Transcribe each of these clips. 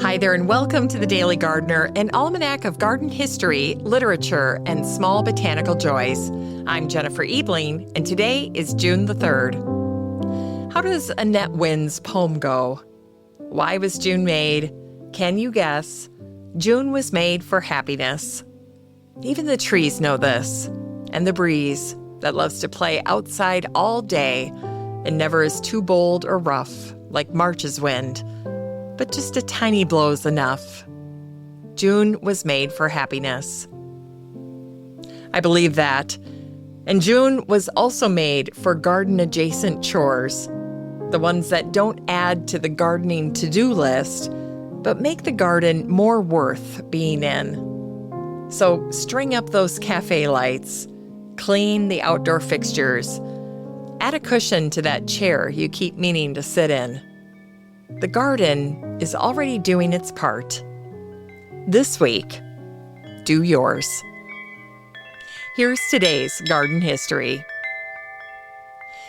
Hi there, and welcome to the Daily Gardener, an almanac of garden history, literature, and small botanical joys. I'm Jennifer Ebling, and today is June the 3rd. How does Annette Wynne's poem go? Why was June made? Can you guess? June was made for happiness. Even the trees know this, and the breeze that loves to play outside all day and never is too bold or rough, like March's wind. But just a tiny blow's enough. June was made for happiness. I believe that. And June was also made for garden-adjacent chores, the ones that don't add to the gardening to-do list, but make the garden more worth being in. So string up those cafe lights, clean the outdoor fixtures, add a cushion to that chair you keep meaning to sit in. The garden is already doing its part. This week, do yours. Here's today's garden history.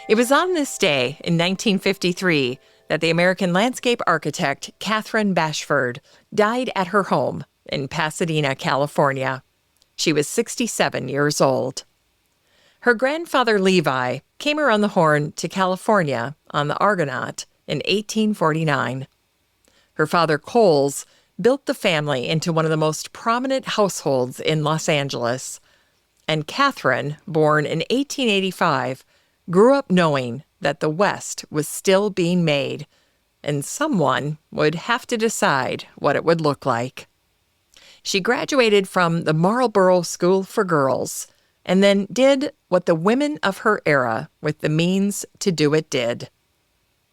It was on this day in 1953 that the American landscape architect Katherine Bashford died at her home in Pasadena, California. She was 67 years old. Her grandfather Levi came around the Horn to California on the Argonaut in 1849. Her father, Coles, built the family into one of the most prominent households in Los Angeles. And Katherine, born in 1885, grew up knowing that the West was still being made, and someone would have to decide what it would look like. She graduated from the Marlborough School for Girls, and then did what the women of her era with the means to do it did.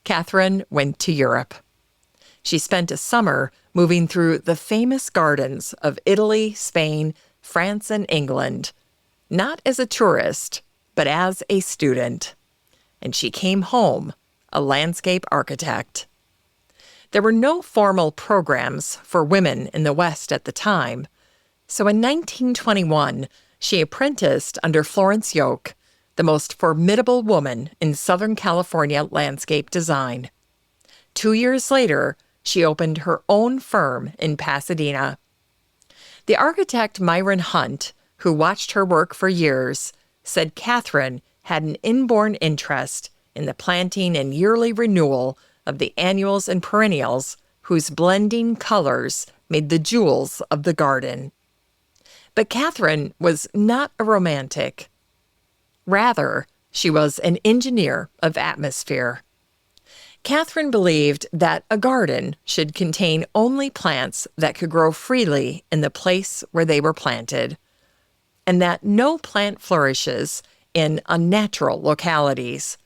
Katherine went to Europe. She spent a summer moving through the famous gardens of Italy, Spain, France, and England, not as a tourist, but as a student. And she came home a landscape architect. There were no formal programs for women in the West at the time, so in 1921, she apprenticed under Florence Yoke, the most formidable woman in Southern California landscape design. 2 years later, she opened her own firm in Pasadena. The architect Myron Hunt, who watched her work for years, said Katherine had an inborn interest in the planting and yearly renewal of the annuals and perennials whose blending colors made the jewels of the garden. But Katherine was not a romantic. Rather, she was an engineer of atmosphere. Katherine believed that a garden should contain only plants that could grow freely in the place where they were planted, and that no plant flourishes in unnatural localities.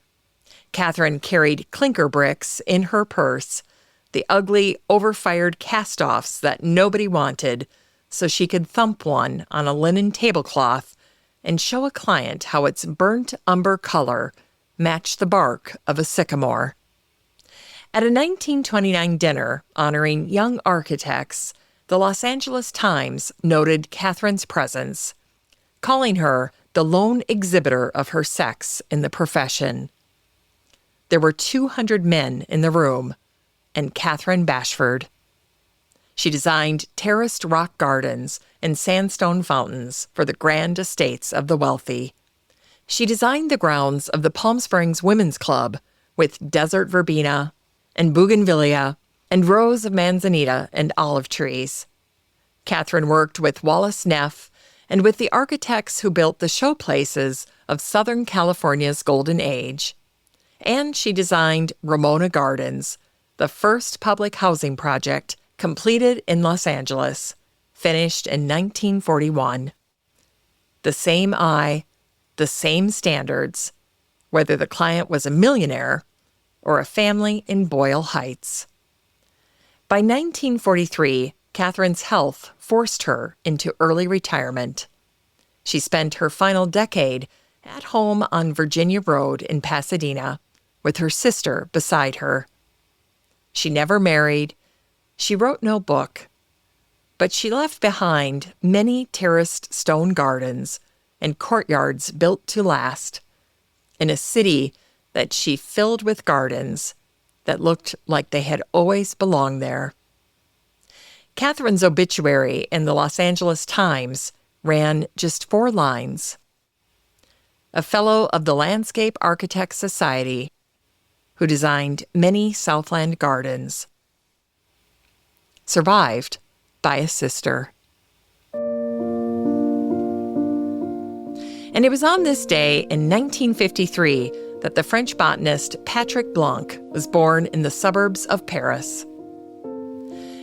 Katherine carried clinker bricks in her purse, the ugly, overfired cast-offs that nobody wanted, so she could thump one on a linen tablecloth and show a client how its burnt umber color matched the bark of a sycamore. At a 1929 dinner honoring young architects, the Los Angeles Times noted Katherine's presence, calling her the lone exhibitor of her sex in the profession. There were 200 men in the room, and Katherine Bashford. She designed terraced rock gardens and sandstone fountains for the grand estates of the wealthy. She designed the grounds of the Palm Springs Women's Club with desert verbena and bougainvillea and rows of manzanita and olive trees. Katherine worked with Wallace Neff and with the architects who built the showplaces of Southern California's Golden Age. And she designed Ramona Gardens, the first public housing project completed in Los Angeles, finished in 1941. The same eye, the same standards, whether the client was a millionaire or a family in Boyle Heights. By 1943, Katherine's health forced her into early retirement. She spent her final decade at home on Virginia Road in Pasadena with her sister beside her. She never married. She wrote no book, but she left behind many terraced stone gardens and courtyards built to last, in a city that she filled with gardens that looked like they had always belonged there. Katherine's obituary in the Los Angeles Times ran just 4 lines. A fellow of the Landscape Architects Society who designed many Southland gardens. Survived by a sister. And it was on this day in 1953 that the French botanist Patrick Blanc was born in the suburbs of Paris.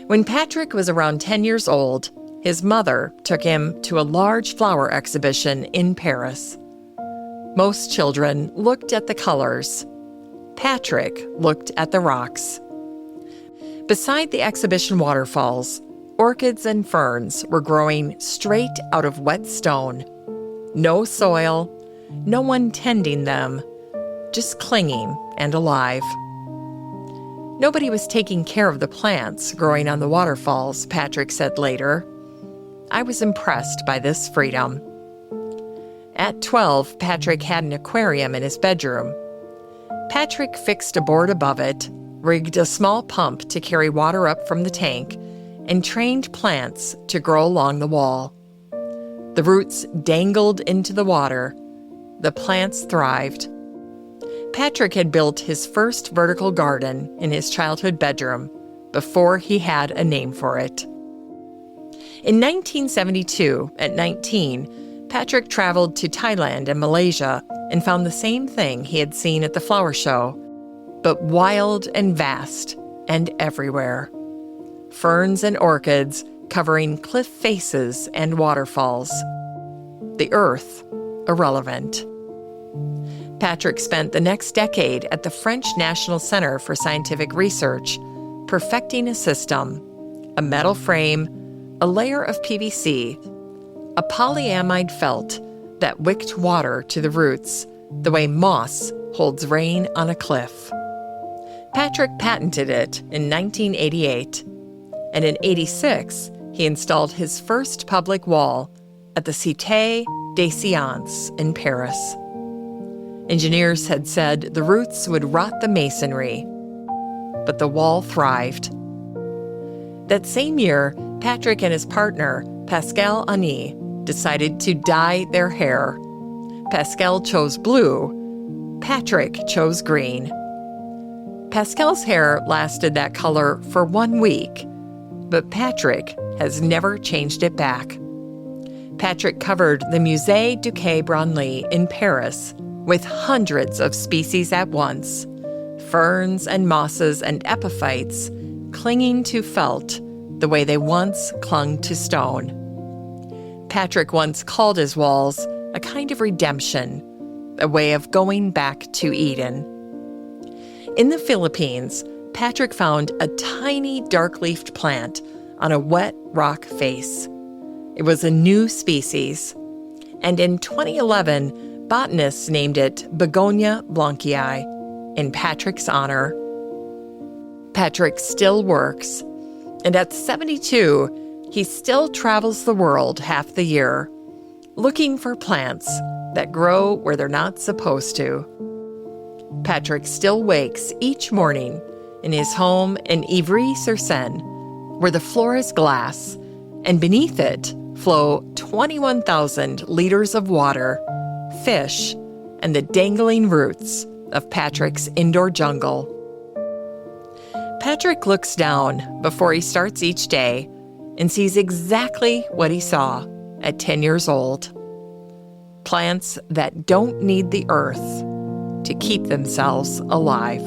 When Patrick was around 10 years old, his mother took him to a large flower exhibition in Paris. Most children looked at the colors. Patrick looked at the rocks. Beside the exhibition waterfalls, orchids and ferns were growing straight out of wet stone. No soil, no one tending them, just clinging and alive. Nobody was taking care of the plants growing on the waterfalls, Patrick said later. I was impressed by this freedom. At 12, Patrick had an aquarium in his bedroom. Patrick fixed a board above it, rigged a small pump to carry water up from the tank, and trained plants to grow along the wall. The roots dangled into the water. The plants thrived. Patrick had built his first vertical garden in his childhood bedroom before he had a name for it. In 1972, at 19, Patrick traveled to Thailand and Malaysia and found the same thing he had seen at the flower show, but wild and vast and everywhere. Ferns and orchids covering cliff faces and waterfalls. The earth irrelevant. Patrick spent the next decade at the French National Center for Scientific Research, perfecting a system, a metal frame, a layer of PVC, a polyamide felt that wicked water to the roots, the way moss holds rain on a cliff. Patrick patented it in 1988, and in 86, he installed his first public wall at the Cité des Sciences in Paris. Engineers had said the roots would rot the masonry, but the wall thrived. That same year, Patrick and his partner, Pascal Ani, decided to dye their hair. Pascal chose blue. Patrick chose green. Pascal's hair lasted that color for 1 week, but Patrick has never changed it back. Patrick covered the Musée du Quai Branly in Paris with hundreds of species at once, ferns and mosses and epiphytes clinging to felt the way they once clung to stone. Patrick once called his walls a kind of redemption, a way of going back to Eden. In the Philippines, Patrick found a tiny dark-leafed plant on a wet rock face. It was a new species, and in 2011, botanists named it Begonia Blancii in Patrick's honor. Patrick still works, and at 72, he still travels the world half the year, looking for plants that grow where they're not supposed to. Patrick still wakes each morning in his home in Ivry-sur-Seine, where the floor is glass, and beneath it flow 21,000 liters of water, fish, and the dangling roots of Patrick's indoor jungle. Patrick looks down before he starts each day and sees exactly what he saw at 10 years old. Plants that don't need the earth to keep themselves alive.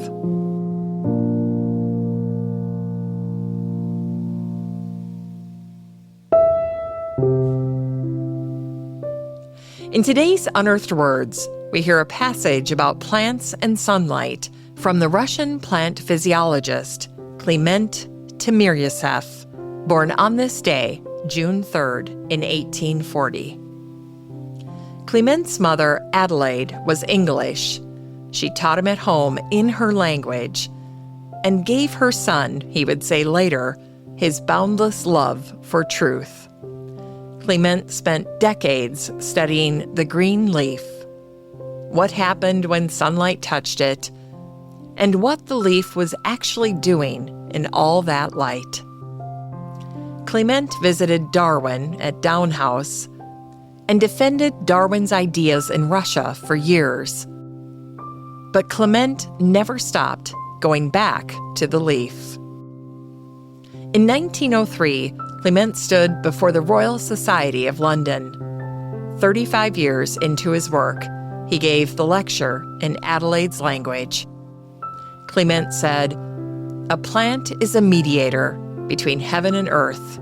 In today's Unearthed Words, we hear a passage about plants and sunlight from the Russian plant physiologist Kliment Timiryazev, born on this day, June 3rd, in 1840. Kliment's mother, Adelaide, was English. She taught him at home in her language and gave her son, he would say later, his boundless love for truth. Kliment spent decades studying the green leaf, what happened when sunlight touched it, and what the leaf was actually doing in all that light. Kliment visited Darwin at Down House and defended Darwin's ideas in Russia for years. But Kliment never stopped going back to the leaf. In 1903, Kliment stood before the Royal Society of London. 35 years into his work, he gave the lecture in Adelaide's language. Kliment said, "A plant is a mediator between heaven and earth.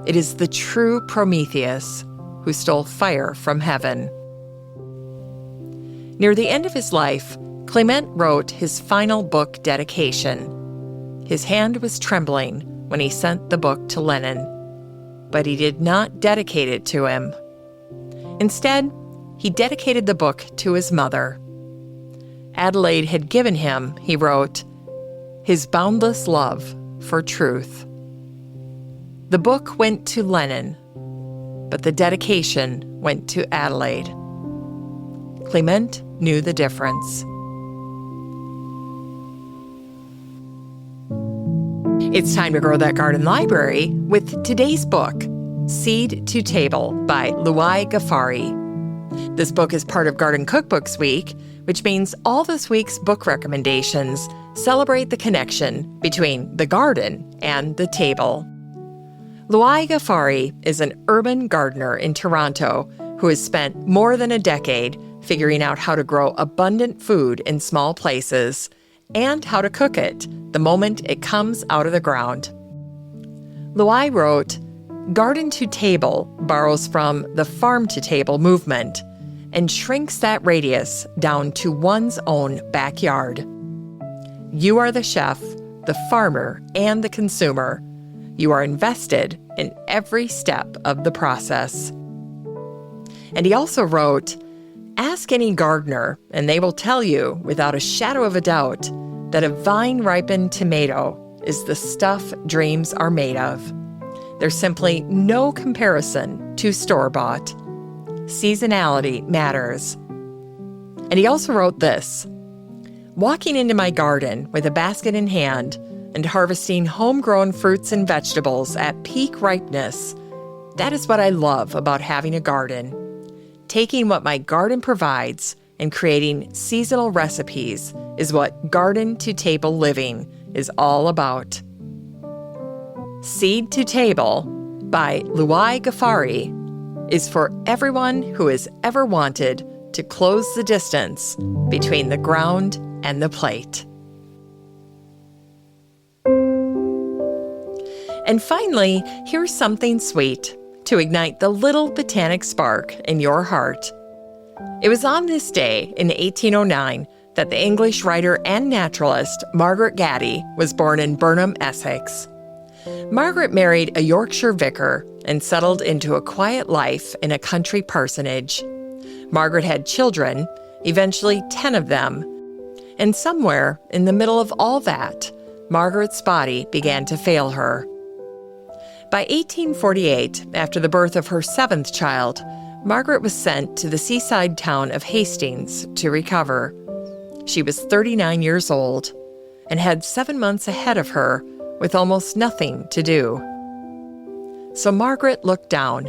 It is the true Prometheus who stole fire from heaven." Near the end of his life, Kliment wrote his final book dedication. His hand was trembling when he sent the book to Lenin, but he did not dedicate it to him. Instead, he dedicated the book to his mother. Adelaide had given him, he wrote, his boundless love for truth. The book went to Lenin, but the dedication went to Adelaide. Kliment knew the difference. It's time to grow that garden library with today's book, Seed to Table by Luay Ghafari. This book is part of Garden Cookbooks Week, which means all this week's book recommendations celebrate the connection between the garden and the table. Luay Ghafari is an urban gardener in Toronto who has spent more than a decade figuring out how to grow abundant food in small places and how to cook it the moment it comes out of the ground. Luay wrote, "Garden to Table borrows from the farm to table movement and shrinks that radius down to one's own backyard. You are the chef, the farmer, and the consumer. You are invested in every step of the process." And he also wrote, "Ask any gardener, and they will tell you without a shadow of a doubt that a vine-ripened tomato is the stuff dreams are made of. There's simply no comparison to store-bought. Seasonality matters." And he also wrote this, "Walking into my garden with a basket in hand and harvesting homegrown fruits and vegetables at peak ripeness, that is what I love about having a garden. Taking what my garden provides and creating seasonal recipes is what garden to table living is all about." Seed to Table by Luay Ghafari is for everyone who has ever wanted to close the distance between the ground and the plate. And finally, here's something sweet to ignite the little botanic spark in your heart. It was on this day in 1809 that the English writer and naturalist Margaret Gatty was born in Burnham, Essex. Margaret married a Yorkshire vicar and settled into a quiet life in a country parsonage. Margaret had children, eventually 10 of them. And somewhere in the middle of all that, Margaret's body began to fail her. By 1848, after the birth of her 7th child, Margaret was sent to the seaside town of Hastings to recover. She was 39 years old and had 7 months ahead of her with almost nothing to do. So Margaret looked down,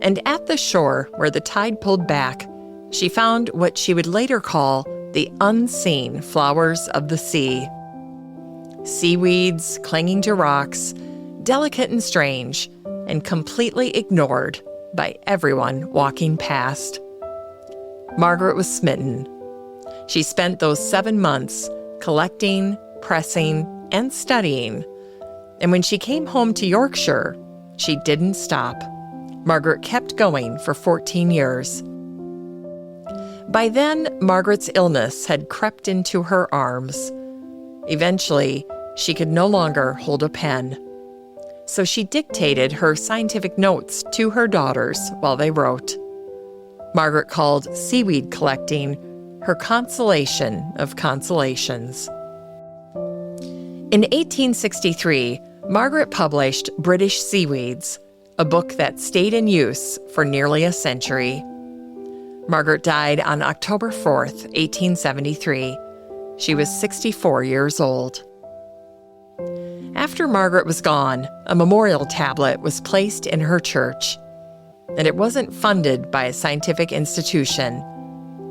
and at the shore where the tide pulled back, she found what she would later call the unseen flowers of the sea. Seaweeds clinging to rocks, delicate and strange, and completely ignored by everyone walking past. Margaret was smitten. She spent those 7 months collecting, pressing, and studying. And when she came home to Yorkshire, she didn't stop. Margaret kept going for 14 years. By then, Margaret's illness had crept into her arms. Eventually, she could no longer hold a pen. So she dictated her scientific notes to her daughters while they wrote. Margaret called seaweed collecting her consolation of consolations. In 1863, Margaret published British Seaweeds, a book that stayed in use for nearly a century. Margaret died on October 4th, 1873. She was 64 years old. After Margaret was gone, a memorial tablet was placed in her church. And it wasn't funded by a scientific institution.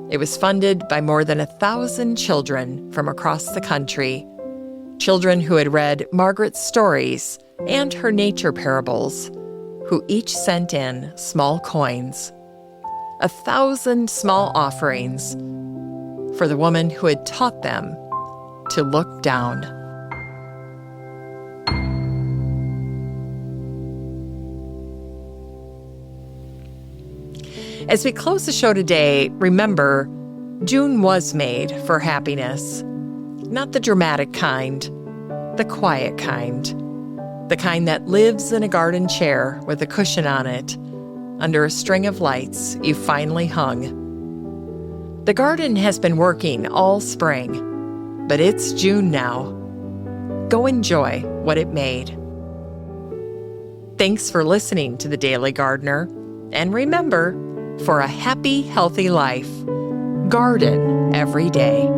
It was funded by more than 1,000 children from across the country. Children who had read Margaret's stories and her nature parables, who each sent in small coins. 1,000 small offerings for the woman who had taught them to look down. As we close the show today, remember, June was made for happiness. Not the dramatic kind, the quiet kind. The kind that lives in a garden chair with a cushion on it, under a string of lights you finally hung. The garden has been working all spring, but it's June now. Go enjoy what it made. Thanks for listening to The Daily Gardener, and remember, for a happy, healthy life, garden every day.